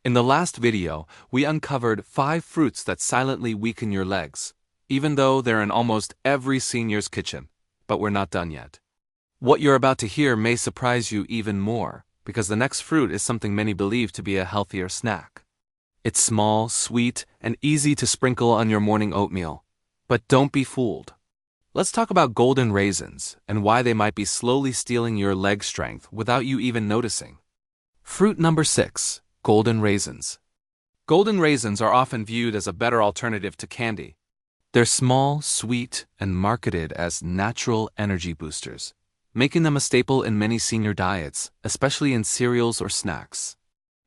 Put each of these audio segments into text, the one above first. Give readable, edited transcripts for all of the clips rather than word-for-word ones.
In the last video, we uncovered 5 fruits that silently weaken your legs, even though they're in almost every senior's kitchen. But we're not done yet. What you're about to hear may surprise you even more, because the next fruit is something many believe to be a healthier snack. It's small, sweet, and easy to sprinkle on your morning oatmeal. But don't be fooled. Let's talk about golden raisins and why they might be slowly stealing your leg strength without you even noticing. Fruit number 6. Golden raisins. Golden raisins are often viewed as a better alternative to candy. They're small, sweet, and marketed as natural energy boosters, making them a staple in many senior diets, especially in cereals or snacks.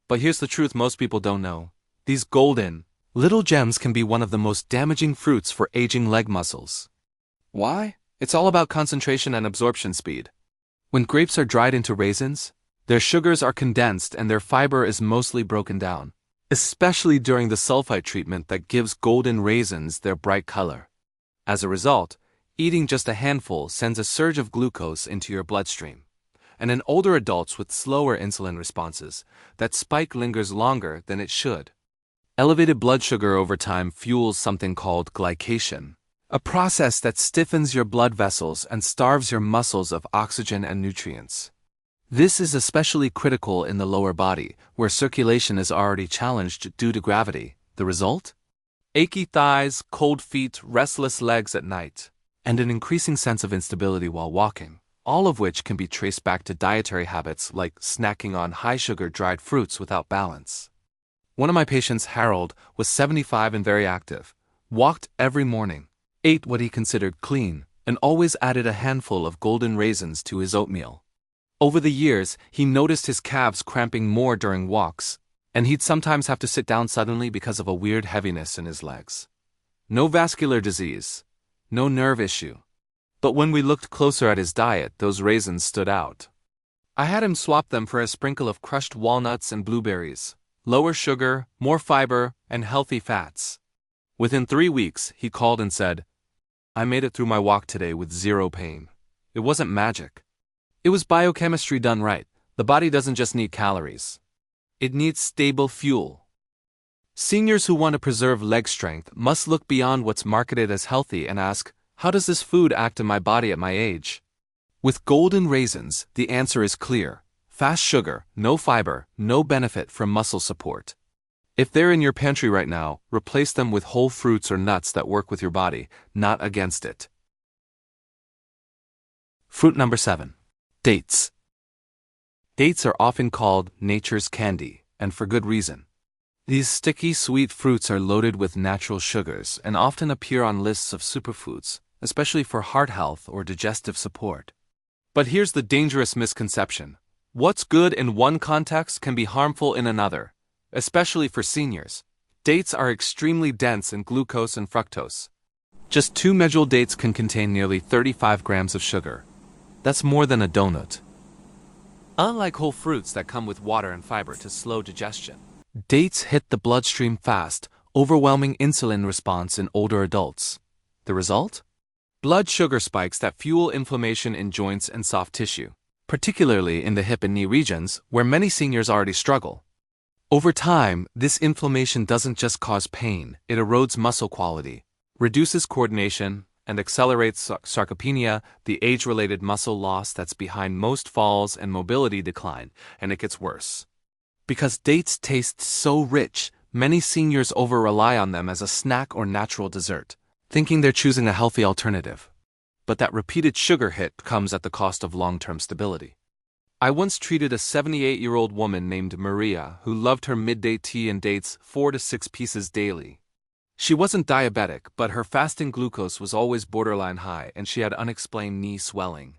But here's the truth most people don't know. These golden, little gems can be one of the most damaging fruits for aging leg muscles. Why? It's all about concentration and absorption speed. When grapes are dried into raisins, their sugars are condensed and their fiber is mostly broken down, especially during the sulfite treatment that gives golden raisins their bright color. As a result, eating just a handful sends a surge of glucose into your bloodstream. And in older adults with slower insulin responses, that spike lingers longer than it should. Elevated blood sugar over time fuels something called glycation, a process that stiffens your blood vessels and starves your muscles of oxygen and nutrients. This is especially critical in the lower body, where circulation is already challenged due to gravity. The result? Achy thighs, cold feet, restless legs at night, and an increasing sense of instability while walking, all of which can be traced back to dietary habits like snacking on high-sugar dried fruits without balance. One of my patients, Harold, was 75 and very active, walked every morning, ate what he considered clean, and always added a handful of golden raisins to his oatmeal. Over the years, he noticed his calves cramping more during walks, and he'd sometimes have to sit down suddenly because of a weird heaviness in his legs. No vascular disease, no nerve issue. But when we looked closer at his diet, those raisins stood out. I had him swap them for a sprinkle of crushed walnuts and blueberries, lower sugar, more fiber, and healthy fats. Within 3 weeks, he called and said, "I made it through my walk today with 0 pain. It wasn't magic. It was biochemistry done right. The body doesn't just need calories. It needs stable fuel." Seniors who want to preserve leg strength must look beyond what's marketed as healthy and ask, how does this food act in my body at my age? With golden raisins, the answer is clear. Fast sugar, no fiber, no benefit from muscle support. If they're in your pantry right now, replace them with whole fruits or nuts that work with your body, not against it. Fruit number 7. Dates. Dates are often called nature's candy, and for good reason. These sticky, sweet fruits are loaded with natural sugars and often appear on lists of superfoods, especially for heart health or digestive support. But here's the dangerous misconception. What's good in one context can be harmful in another, especially for seniors. Dates are extremely dense in glucose and fructose. Just 2 medjool dates can contain nearly 35 grams of sugar. That's more than a donut. Unlike whole fruits that come with water and fiber to slow digestion, dates hit the bloodstream fast, overwhelming insulin response in older adults. The result? Blood sugar spikes that fuel inflammation in joints and soft tissue, particularly in the hip and knee regions, where many seniors already struggle. Over time, this inflammation doesn't just cause pain, it erodes muscle quality, reduces coordination, and accelerates sarcopenia, the age-related muscle loss that's behind most falls and mobility decline, and it gets worse. Because dates taste so rich, many seniors over-rely on them as a snack or natural dessert, thinking they're choosing a healthy alternative. But that repeated sugar hit comes at the cost of long-term stability. I once treated a 78-year-old woman named Maria who loved her midday tea and dates 4 to 6 pieces daily. She wasn't diabetic, but her fasting glucose was always borderline high and she had unexplained knee swelling.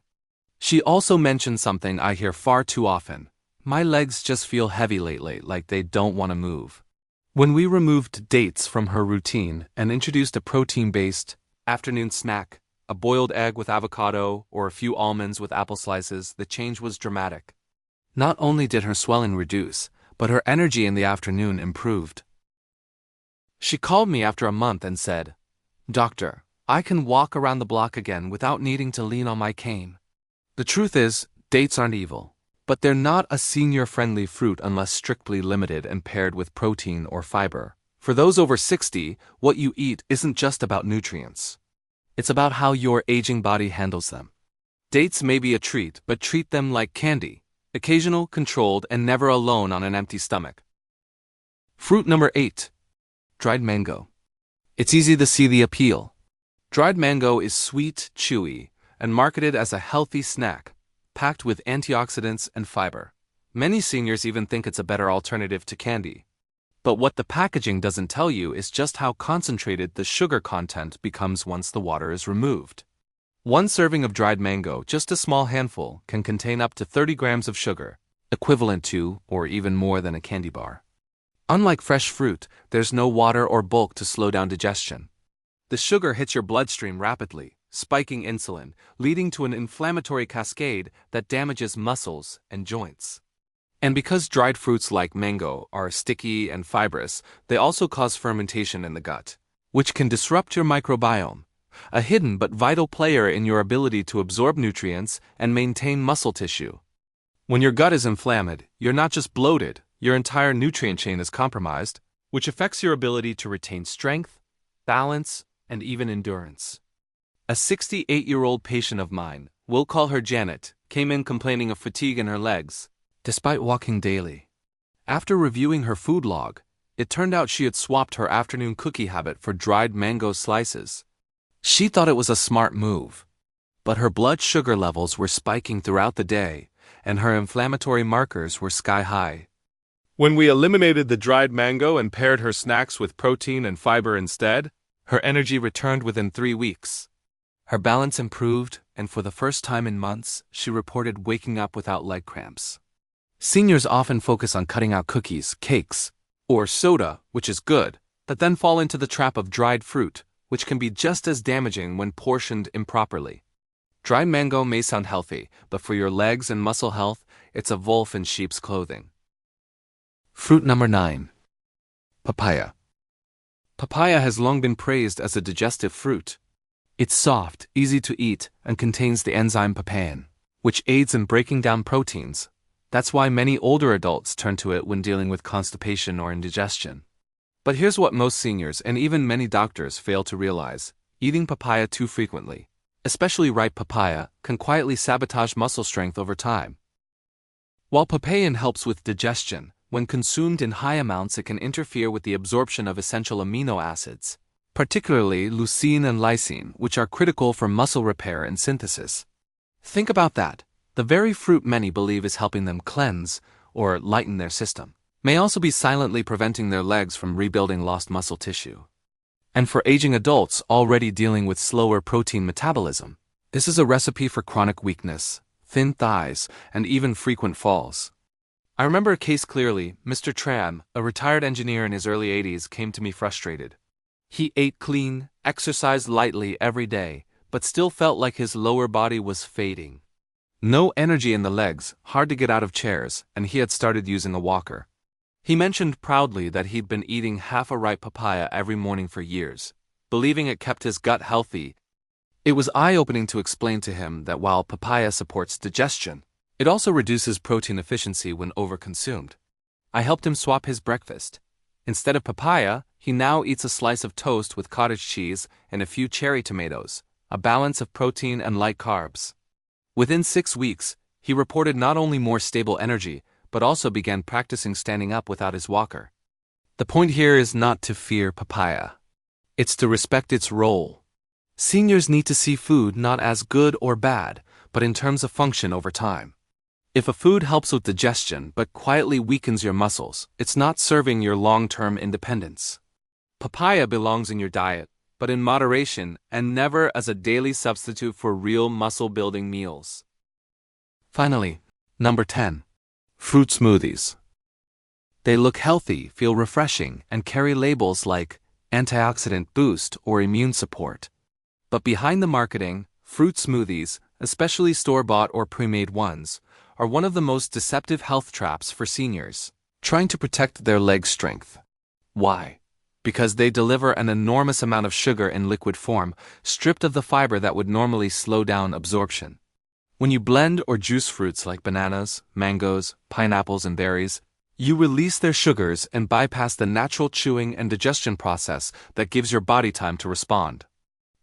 She also mentioned something I hear far too often. My legs just feel heavy lately, like they don't want to move. When we removed dates from her routine and introduced a protein-based afternoon snack, a boiled egg with avocado or a few almonds with apple slices, the change was dramatic. Not only did her swelling reduce, but her energy in the afternoon improved. She called me after a month and said, "Doctor, I can walk around the block again without needing to lean on my cane." The truth is, dates aren't evil, But they're not a senior-friendly fruit unless strictly limited and paired with protein or fiber. For those over 60, what you eat isn't just about nutrients. It's about how your aging body handles them. Dates may be a treat, but treat them like candy. Occasional, controlled, and never alone on an empty stomach. Fruit number 8. Dried mango. It's easy to see the appeal. Dried mango is sweet, chewy, and marketed as a healthy snack, packed with antioxidants and fiber. Many seniors even think it's a better alternative to candy. But what the packaging doesn't tell you is just how concentrated the sugar content becomes once the water is removed. One serving of dried mango, just a small handful, can contain up to 30 grams of sugar, equivalent to or even more than a candy bar. Unlike fresh fruit, there's no water or bulk to slow down digestion. The sugar hits your bloodstream rapidly, spiking insulin, leading to an inflammatory cascade that damages muscles and joints. And because dried fruits like mango are sticky and fibrous, they also cause fermentation in the gut, which can disrupt your microbiome, a hidden but vital player in your ability to absorb nutrients and maintain muscle tissue. When your gut is inflamed, you're not just bloated, your entire nutrient chain is compromised, which affects your ability to retain strength, balance, and even endurance. A 68-year-old patient of mine, we'll call her Janet, came in complaining of fatigue in her legs, despite walking daily. After reviewing her food log, it turned out she had swapped her afternoon cookie habit for dried mango slices. She thought it was a smart move, but her blood sugar levels were spiking throughout the day, and her inflammatory markers were sky high. When we eliminated the dried mango and paired her snacks with protein and fiber instead, her energy returned within 3 weeks. Her balance improved, and for the first time in months, she reported waking up without leg cramps. Seniors often focus on cutting out cookies, cakes, or soda, which is good, but then fall into the trap of dried fruit, which can be just as damaging when portioned improperly. Dried mango may sound healthy, but for your legs and muscle health, it's a wolf in sheep's clothing. Fruit number 9. Papaya. Papaya has long been praised as a digestive fruit. It's soft, easy to eat, and contains the enzyme papain, which aids in breaking down proteins. That's why many older adults turn to it when dealing with constipation or indigestion. But here's what most seniors and even many doctors fail to realize. Eating papaya too frequently, especially ripe papaya, can quietly sabotage muscle strength over time. While papain helps with digestion, when consumed in high amounts it can interfere with the absorption of essential amino acids, particularly leucine and lysine, which are critical for muscle repair and synthesis. Think about that. The very fruit many believe is helping them cleanse or lighten their system may also be silently preventing their legs from rebuilding lost muscle tissue. And for aging adults already dealing with slower protein metabolism, this is a recipe for chronic weakness, thin thighs, and even frequent falls. I remember a case clearly. Mr. Tram, a retired engineer in his early 80s, came to me frustrated. He ate clean, exercised lightly every day, but still felt like his lower body was fading. No energy in the legs, hard to get out of chairs, and he had started using a walker. He mentioned proudly that he'd been eating half a ripe papaya every morning for years, believing it kept his gut healthy. It was eye-opening to explain to him that while papaya supports digestion, it also reduces protein efficiency when overconsumed. I helped him swap his breakfast. Instead of papaya, he now eats a slice of toast with cottage cheese and a few cherry tomatoes, a balance of protein and light carbs. Within 6 weeks, he reported not only more stable energy, but also began practicing standing up without his walker. The point here is not to fear papaya. It's to respect its role. Seniors need to see food not as good or bad, but in terms of function over time. If a food helps with digestion but quietly weakens your muscles, it's not serving your long-term independence. Papaya belongs in your diet, but in moderation and never as a daily substitute for real muscle-building meals. Finally, number 10. Fruit smoothies. They look healthy, feel refreshing, and carry labels like antioxidant boost or immune support. But behind the marketing, fruit smoothies, especially store-bought or pre-made ones, are one of the most deceptive health traps for seniors, trying to protect their leg strength. Why? Because they deliver an enormous amount of sugar in liquid form, stripped of the fiber that would normally slow down absorption. When you blend or juice fruits like bananas, mangoes, pineapples, and berries, you release their sugars and bypass the natural chewing and digestion process that gives your body time to respond.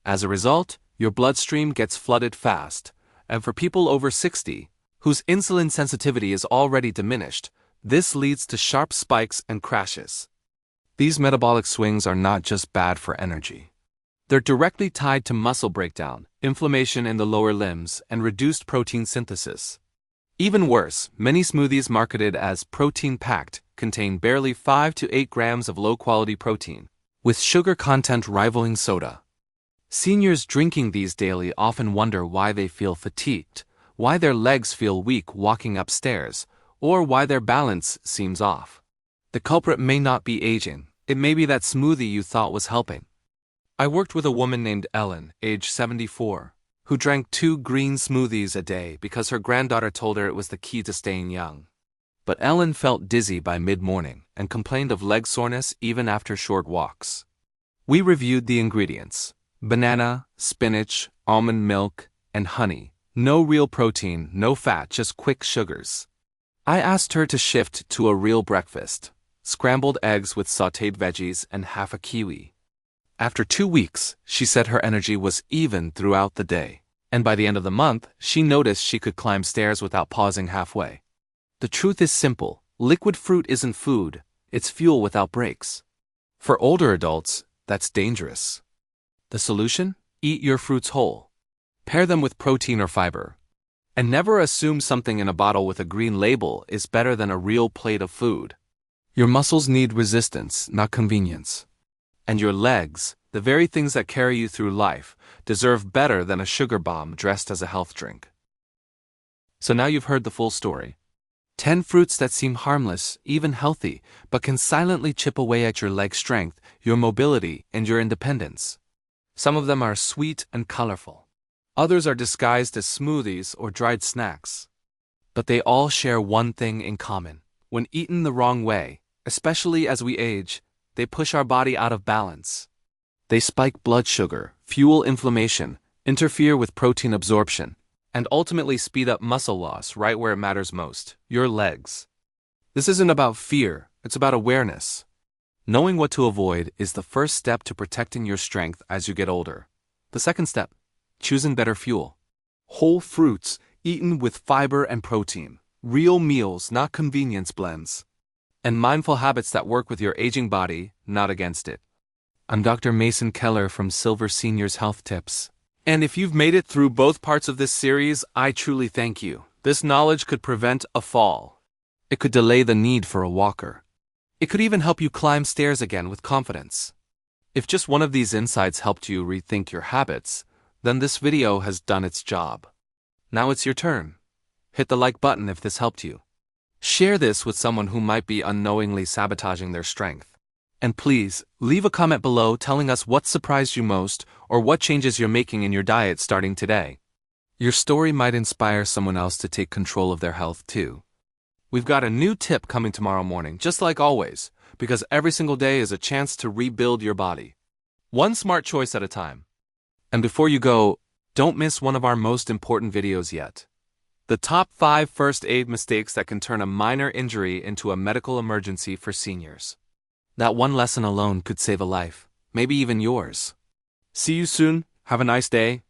As a result, your bloodstream gets flooded fast, and for people over 60, whose insulin sensitivity is already diminished, this leads to sharp spikes and crashes. These metabolic swings are not just bad for energy. They're directly tied to muscle breakdown, inflammation in the lower limbs, and reduced protein synthesis. Even worse, many smoothies marketed as protein-packed contain barely 5 to 8 grams of low-quality protein, with sugar content rivaling soda. Seniors drinking these daily often wonder why they feel fatigued, why their legs feel weak walking upstairs, or why their balance seems off. The culprit may not be aging, it may be that smoothie you thought was helping. I worked with a woman named Ellen, age 74, who drank 2 green smoothies a day because her granddaughter told her it was the key to staying young. But Ellen felt dizzy by mid-morning and complained of leg soreness even after short walks. We reviewed the ingredients: banana, spinach, almond milk, and honey. No real protein, no fat, just quick sugars. I asked her to shift to a real breakfast: scrambled eggs with sautéed veggies and half a kiwi. After 2 weeks, she said her energy was even throughout the day, and by the end of the month, she noticed she could climb stairs without pausing halfway. The truth is simple: liquid fruit isn't food, it's fuel without breaks. For older adults, that's dangerous. The solution? Eat your fruits whole. Pair them with protein or fiber. And never assume something in a bottle with a green label is better than a real plate of food. Your muscles need resistance, not convenience. And your legs, the very things that carry you through life, deserve better than a sugar bomb dressed as a health drink. So now you've heard the full story. 10 fruits that seem harmless, even healthy, but can silently chip away at your leg strength, your mobility, and your independence. Some of them are sweet and colorful. Others are disguised as smoothies or dried snacks. But they all share one thing in common: when eaten the wrong way, especially as we age, they push our body out of balance. They spike blood sugar, fuel inflammation, interfere with protein absorption, and ultimately speed up muscle loss right where it matters most: your legs. This isn't about fear, it's about awareness. Knowing what to avoid is the first step to protecting your strength as you get older. The second step: choosing better fuel. Whole fruits, eaten with fiber and protein. Real meals, not convenience blends. And mindful habits that work with your aging body, not against it. I'm Dr. Mason Keller from Silver Seniors Health Tips. And if you've made it through both parts of this series, I truly thank you. This knowledge could prevent a fall. It could delay the need for a walker. It could even help you climb stairs again with confidence. If just one of these insights helped you rethink your habits, then this video has done its job. Now it's your turn. Hit the like button if this helped you. Share this with someone who might be unknowingly sabotaging their strength. And please, leave a comment below telling us what surprised you most or what changes you're making in your diet starting today. Your story might inspire someone else to take control of their health too. We've got a new tip coming tomorrow morning, just like always, because every single day is a chance to rebuild your body. One smart choice at a time. And before you go, don't miss one of our most important videos yet. The top 5 first aid mistakes that can turn a minor injury into a medical emergency for seniors. That one lesson alone could save a life, maybe even yours. See you soon, have a nice day,